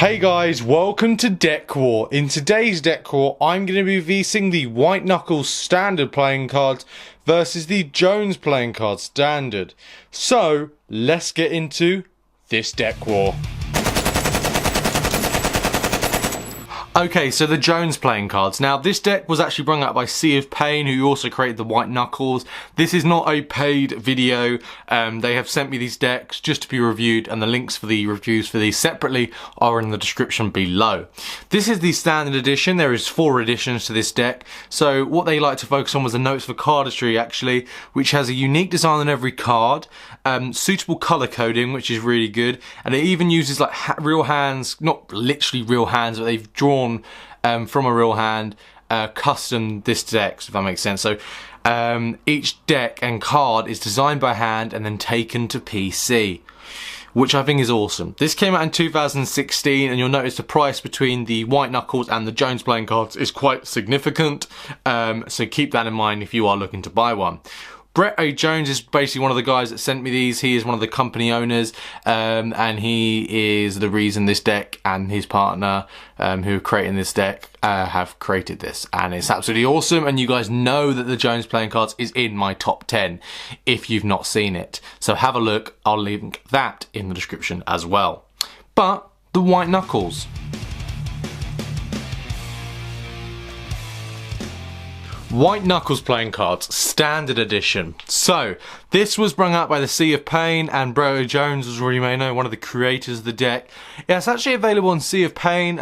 Hey guys, welcome to Deck War. In today's Deck War, I'm going to be VCing the White Knuckle Standard playing cards versus the Jones playing card Standard. So, let's get into this Deck War. Okay, so the Jones playing cards. Now, this deck was actually brought out by Sea of Pain, who also created the White Knuckles. This is not a paid video. They have sent me these decks just to be reviewed, and the links for the reviews for these separately are in the description below. This is the standard edition. There is 4 editions to this deck. So what they like to focus on was the Notes for Cardistry, actually, which has a unique design on every card, suitable color coding, which is really good, and it even uses like real hands, not literally real hands, but they've drawn from a real hand, custom this deck, if that makes sense. So each deck and card is designed by hand and then taken to PC, which I think is awesome. This came out in 2016, and you'll notice the price between the White Knuckles and the Jones playing cards is quite significant, so keep that in mind if you are looking to buy one. Brett A. Jones is basically one of the guys that sent me these. He is one of the company owners, and he is the reason this deck and his partner, who are creating this deck, have created this. And it's absolutely awesome, and you guys know that the Jones playing cards is in my top 10 if you've not seen it. So have a look. I'll link that in the description as well. But the White Knuckles. White Knuckles playing cards, standard edition. So, this was brought out by the Sea of Pain, and Brett A. Jones, as you may know, one of the creators of the deck. Yeah, it's actually available on Sea of Pain.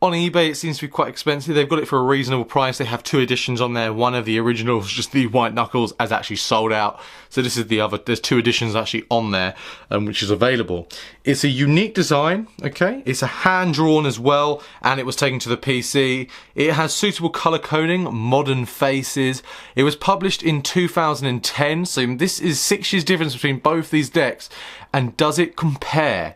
On eBay, it seems to be quite expensive. They've got it for a reasonable price. They have 2 editions on there. One of the originals, just the White Knuckles, has actually sold out. So this is the other. There's 2 editions actually on there, which is available. It's a unique design, okay? It's a hand-drawn as well, and it was taken to the PC. It has suitable color coding, modern faces. It was published in 2010, so this is 6 years difference between both these decks. And does it compare?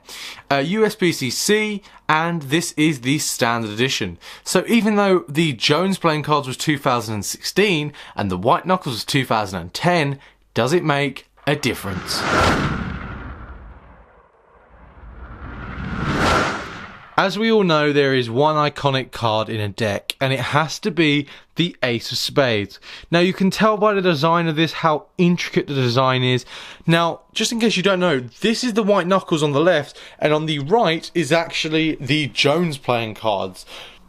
USPCC, and this is the standard edition. So even though the Jones playing cards was 2016 and the White Knuckles was 2010, does it make a difference? As we all know, there is one iconic card in a deck, and it has to be the Ace of Spades. Now, you can tell by the design of this how intricate the design is. Now, just in case you don't know, this is the White Knuckles on the left, and on the right is actually the Jones playing cards.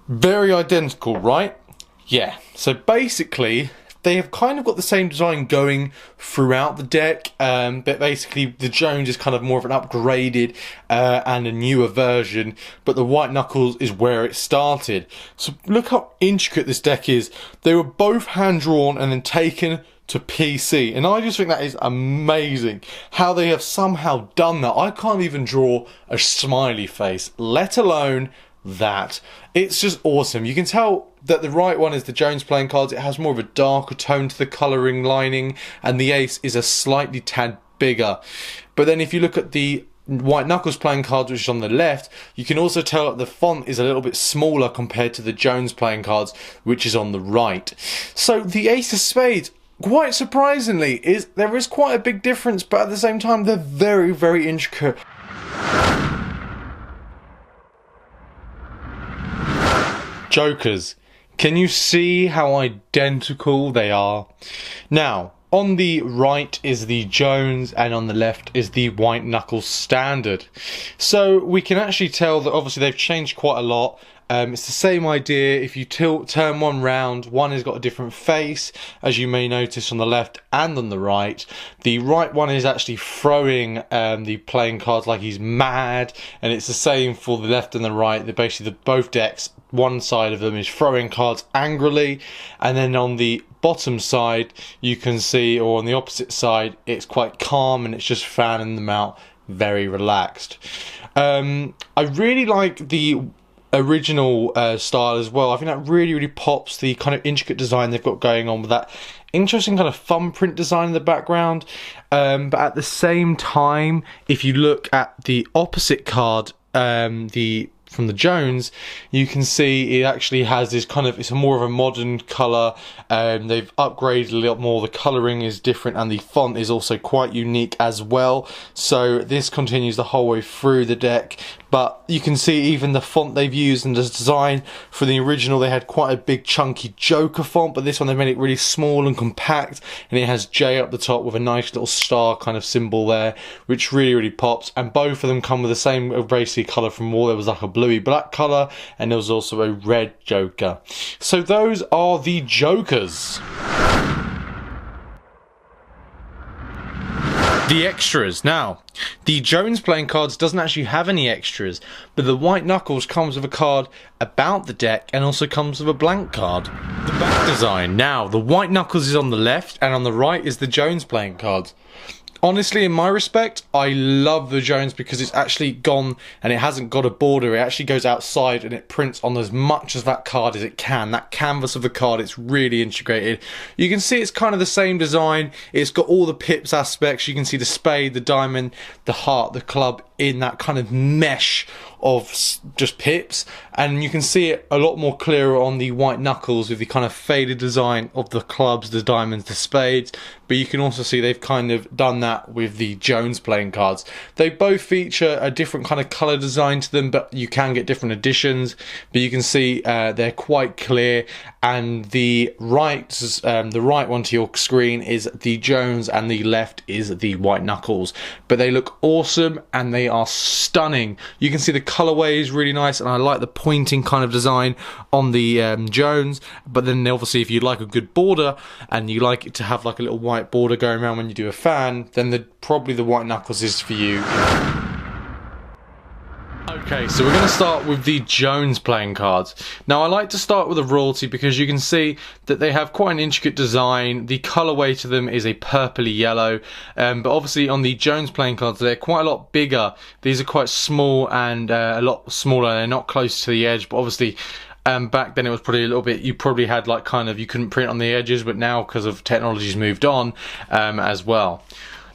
Very identical, right? Yeah. So basically, they have kind of got the same design going throughout the deck, but basically the Jones is kind of more of an upgraded and a newer version, but the White Knuckles is where it started. So look how intricate this deck is. They were both hand-drawn and then taken to PC, and I just think that is amazing how they have somehow done that. I can't even draw a smiley face, let alone that. It's just awesome. You can tell that the right one is the Jones playing cards. It has more of a darker tone to the colouring lining, and the Ace is a slightly tad bigger. But then if you look at the White Knuckles playing cards, which is on the left, you can also tell that the font is a little bit smaller compared to the Jones playing cards, which is on the right. So the Ace of Spades, quite surprisingly, there is quite a big difference, but at the same time they're very, very intricate. Jokers, can you see how identical they are? Now, on the right is the Jones, and on the left is the White Knuckles Standard. So we can actually tell that obviously they've changed quite a lot. It's the same idea. If you turn one round, one has got a different face, as you may notice on the left and on the right. The right one is actually throwing the playing cards like he's mad, and it's the same for the left and the right. They're basically both decks, one side of them is throwing cards angrily, and then on the bottom side you can see, or on the opposite side, it's quite calm and it's just fanning them out, very relaxed. I really like the original style as well. I think that really pops, the kind of intricate design they've got going on with that interesting kind of thumbprint design in the background. But at the same time, if you look at the opposite card, the from the Jones, you can see it actually has this kind of, it's a more of a modern colour. They've upgraded a little more, the colouring is different, and the font is also quite unique as well. So this continues the whole way through the deck, but you can see even the font they've used and the design. For the original they had quite a big chunky Joker font, but this one they made it really small and compact, and it has J up the top with a nice little star kind of symbol there, which really pops. And both of them come with the same basically colour from all. There was like a bluey black colour, and there was also a red Joker. So those are the Jokers. The extras. Now, the Jones playing cards doesn't actually have any extras, but the White Knuckles comes with a card about the deck and also comes with a blank card. The back design. Now, the White Knuckles is on the left, and on the right is the Jones playing cards. Honestly, in my respect, I love the Jones because it's actually gone and it hasn't got a border. It actually goes outside and it prints on as much of that card as it can. That canvas of the card, it's really integrated. You can see it's kind of the same design. It's got all the pips aspects. You can see the spade, the diamond, the heart, the club in that kind of mesh of just pips, and you can see it a lot more clearer on the White Knuckles with the kind of faded design of the clubs, the diamonds, the spades. But you can also see they've kind of done that with the Jones playing cards. They both feature a different kind of colour design to them, but you can get different editions. But you can see they're quite clear, and the right one to your screen is the Jones and the left is the White Knuckles. But they look awesome and they are stunning. You can see the colorway is really nice, and I like the pointing kind of design on the Jones. But then obviously if you like a good border and you like it to have like a little white border going around when you do a fan, then probably the White Knuckles is for you. Okay, so we're going to start with the Jones playing cards. Now, I like to start with a royalty because you can see that they have quite an intricate design. The colourway to them is a purpley yellow, but obviously on the Jones playing cards, they're quite a lot bigger. These are quite small and a lot smaller. They're not close to the edge, but obviously back then it was probably a little bit, you probably had like kind of, you couldn't print on the edges, but now because of technology's moved on as well.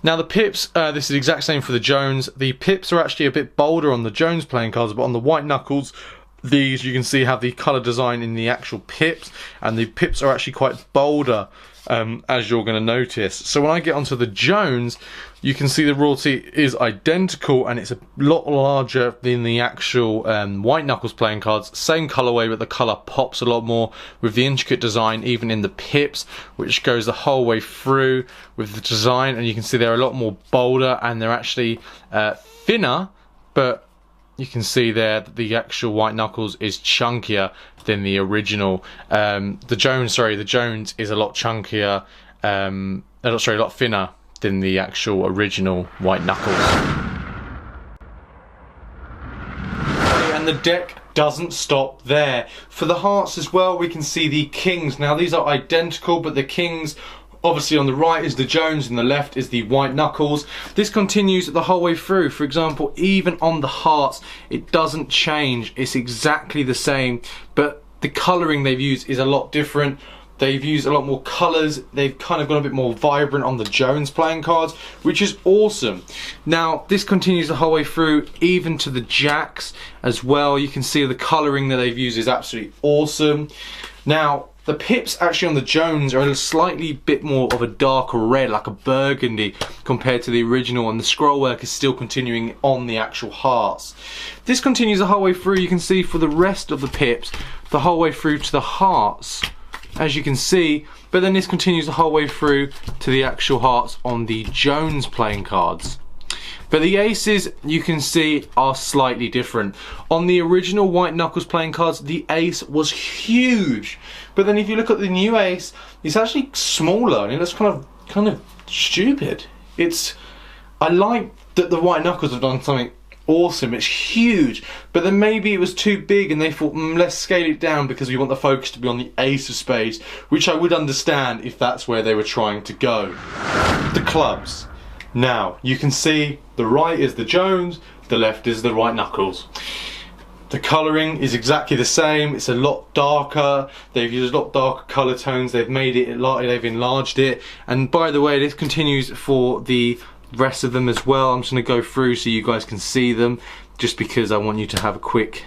Now the pips, this is the exact same for the Jones. The pips are actually a bit bolder on the Jones playing cards, but on the White Knuckles, these you can see have the colour design in the actual pips, and the pips are actually quite bolder, as you're going to notice. So when I get onto the Jones, you can see the royalty is identical, and it's a lot larger than the actual White Knuckles playing cards. Same colourway, but the colour pops a lot more with the intricate design, even in the pips, which goes the whole way through with the design. And you can see they're a lot more bolder, and they're actually thinner, but you can see there that the actual White Knuckles is chunkier than the original. The Jones is a lot chunkier, a lot thinner than the actual original White Knuckles. And the deck doesn't stop there. For the hearts as well, we can see the kings. Now these are identical, but the kings, obviously on the right is the Jones and the left is the White Knuckles. This continues the whole way through. For example, even on the hearts, it doesn't change. It's exactly the same, but the colouring they've used is a lot different. They've used a lot more colours. They've kind of gone a bit more vibrant on the Jones playing cards, which is awesome. Now, this continues the whole way through, even to the jacks as well. You can see the colouring that they've used is absolutely awesome. Now, the pips actually on the Jones are a slightly bit more of a darker red, like a burgundy, compared to the original, and the scroll work is still continuing on the actual hearts. This continues the whole way through. You can see for the rest of the pips, the whole way through to the hearts, as you can see, but then this continues the whole way through to the actual hearts on the Jones playing cards. But the aces, you can see, are slightly different. On the original White Knuckles playing cards, the ace was huge. But then if you look at the new ace, it's actually smaller, and it looks kind of stupid. I like that the White Knuckles have done something awesome. It's huge, but then maybe it was too big and they thought, let's scale it down because we want the focus to be on the ace of spades, which I would understand if that's where they were trying to go. The clubs. Now, you can see the right is the Jones, the left is the White Knuckles. The colouring is exactly the same. It's a lot darker. They've used a lot darker colour tones. They've made it, they've enlarged it. And by the way, this continues for the rest of them as well. I'm just going to go through so you guys can see them, just because I want you to have a quick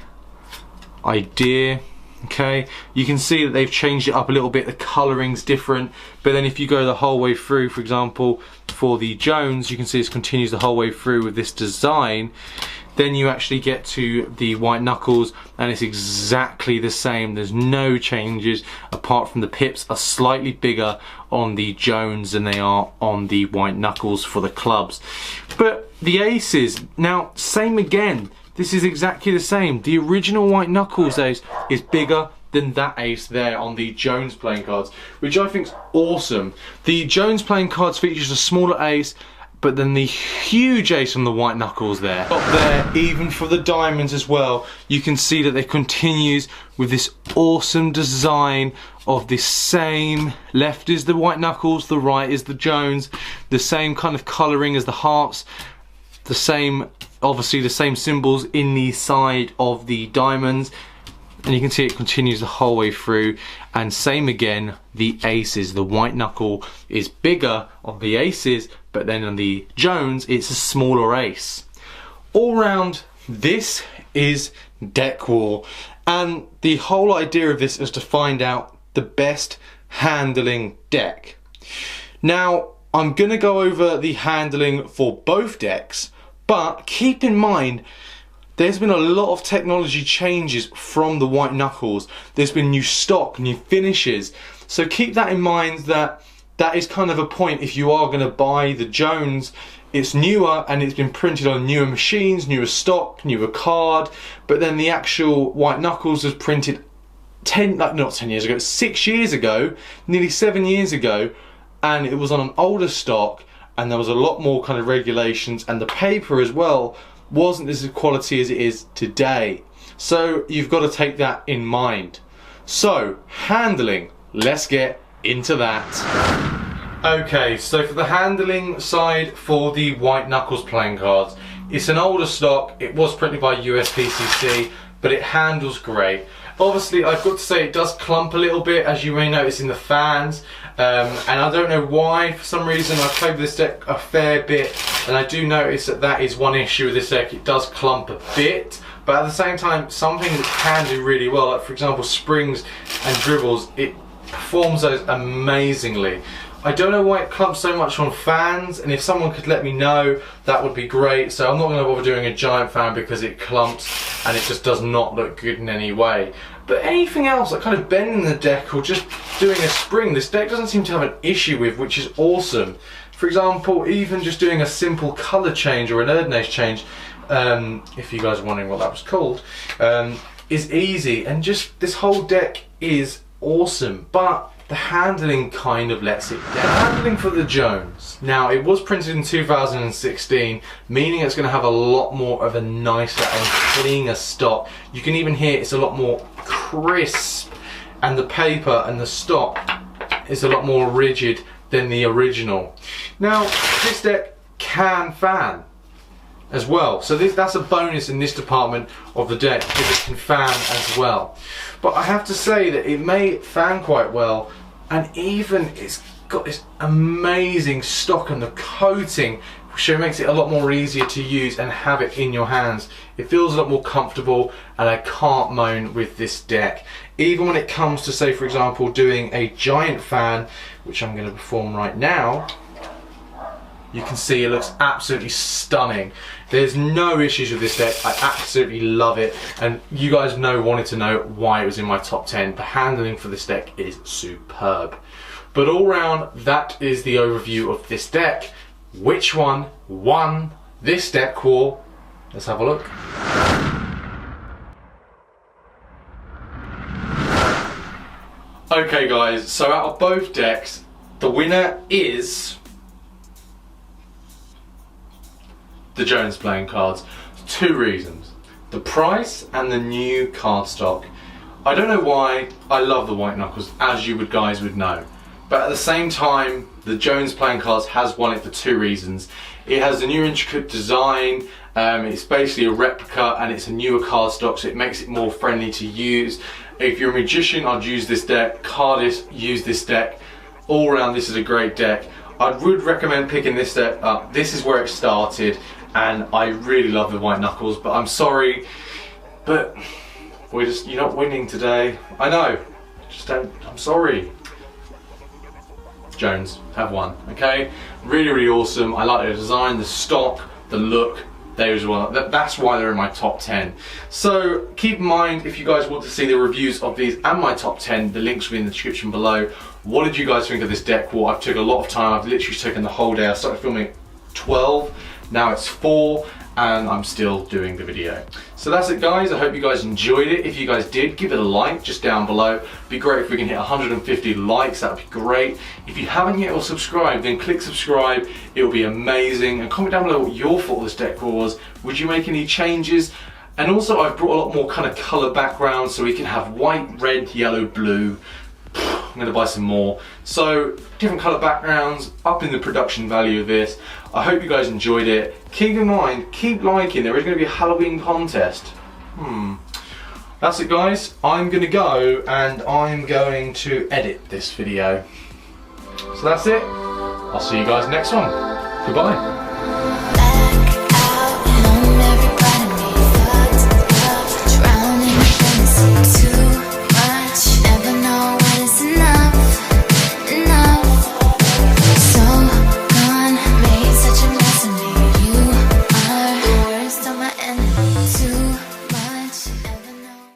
idea. Okay, you can see that they've changed it up a little bit, the colouring's different, but then if you go the whole way through, for example, for the Jones, you can see it continues the whole way through with this design. Then you actually get to the white knuckles and it's exactly the same. There's no changes apart from the pips are slightly bigger on the Jones than they are on the white knuckles for the clubs. But the aces, now same again. This is exactly the same. The original white knuckles ace is bigger than that ace there on the Jones playing cards, which I think is awesome. The Jones playing cards features a smaller ace, but then the huge ace on the white knuckles there. Up there, even for the diamonds as well, you can see that it continues with this awesome design of the same, left is the white knuckles, the right is the Jones, the same kind of colouring as the hearts, the same, obviously the same symbols in the side of the diamonds, and you can see it continues the whole way through. And same again, the aces, the white knuckle is bigger on the aces, but then on the Jones it's a smaller ace. All round, this is deck war, and the whole idea of this is to find out the best handling deck. Now I'm gonna go over the handling for both decks, but keep in mind there's been a lot of technology changes from the white knuckles. There's been new stock, new finishes, so keep that in mind, that is kind of a point if you are going to buy the Jones. It's newer and it's been printed on newer machines, newer stock, newer card, but then the actual white knuckles was printed 6 years ago, nearly 7 years ago, and it was on an older stock, and there was a lot more kind of regulations, and the paper as well wasn't as quality as it is today. So you've got to take that in mind. So handling, let's get into that. Okay, so for the handling side for the white knuckles playing cards, it's an older stock, it was printed by USPCC, but it handles great. Obviously I've got to say it does clump a little bit, as you may notice in the fans, and I don't know why. For some reason I've played with this deck a fair bit, and I do notice that that is one issue with this deck. It does clump a bit, but at the same time something that can do really well, like for example springs and dribbles, it performs those amazingly. I don't know why it clumps so much on fans, and if someone could let me know, that would be great. So I'm not going to bother doing a giant fan because it clumps and it just does not look good in any way. But anything else, like kind of bending the deck or just doing a spring, this deck doesn't seem to have an issue with, which is awesome. For example, even just doing a simple colour change or an Erdnase change, if you guys are wondering what that was called, is easy, and just this whole deck is awesome. But the handling kind of lets it down. Handling for the Jones. Now it was printed in 2016, meaning it's going to have a lot more of a nicer and cleaner stock. You can even hear it's a lot more crisp, and the paper and the stock is a lot more rigid than the original. Now this deck can fan as well, so that's a bonus in this department of the deck, because it can fan as well. But I have to say that it may fan quite well, and even it's got this amazing stock, and the coating which makes it a lot more easier to use and have it in your hands. It feels a lot more comfortable, and I can't moan with this deck. Even when it comes to, say for example, doing a giant fan, which I'm going to perform right now, you can see it looks absolutely stunning. There's no issues with this deck. I absolutely love it, and you guys wanted to know why it was in my top 10. The handling for this deck is superb. But all round, that is the overview of this deck. Which one won this deck war? Let's have a look. Okay guys, so out of both decks, the winner is the Jones playing cards. 2 reasons: the price and the new card stock. I don't know why, I love the white knuckles, as you guys would know, but at the same time the Jones playing cards has won it for 2 reasons. It has a new intricate design, it's basically a replica, and it's a newer card stock, so it makes it more friendly to use. If you're a magician, I'd use this deck. Cardists, use this deck. All around, this is a great deck. I would recommend picking this deck up. This is where it started, and I really love the white knuckles, but I'm sorry, but You're not winning today. I know. Just don't, I'm sorry. Jones have won, okay? Really, really awesome. I like the design, the stock, the look. That's why they're in my top 10. So keep in mind, if you guys want to see the reviews of these and my top 10, the links will be in the description below. What did you guys think of this deck wall? I've took a lot of time. I've literally taken the whole day. I started filming at 12, now it's 4, and I'm still doing the video. So that's it, guys. I hope you guys enjoyed it. If you guys did, give it a like just down below. It'd be great if we can hit 150 likes. That would be great. If you haven't yet or subscribed, then click subscribe. It will be amazing. And comment down below what your thought of this deck was. Would you make any changes? And also, I've brought a lot more kind of color background, so we can have white, red, yellow, blue. I'm going to buy some more. So different color backgrounds, up in the production value of this. I hope you guys enjoyed it. Keep in mind, keep liking. There is going to be a Halloween contest. That's it, guys. I'm going to go and I'm going to edit this video. So that's it. I'll see you guys next one. Goodbye.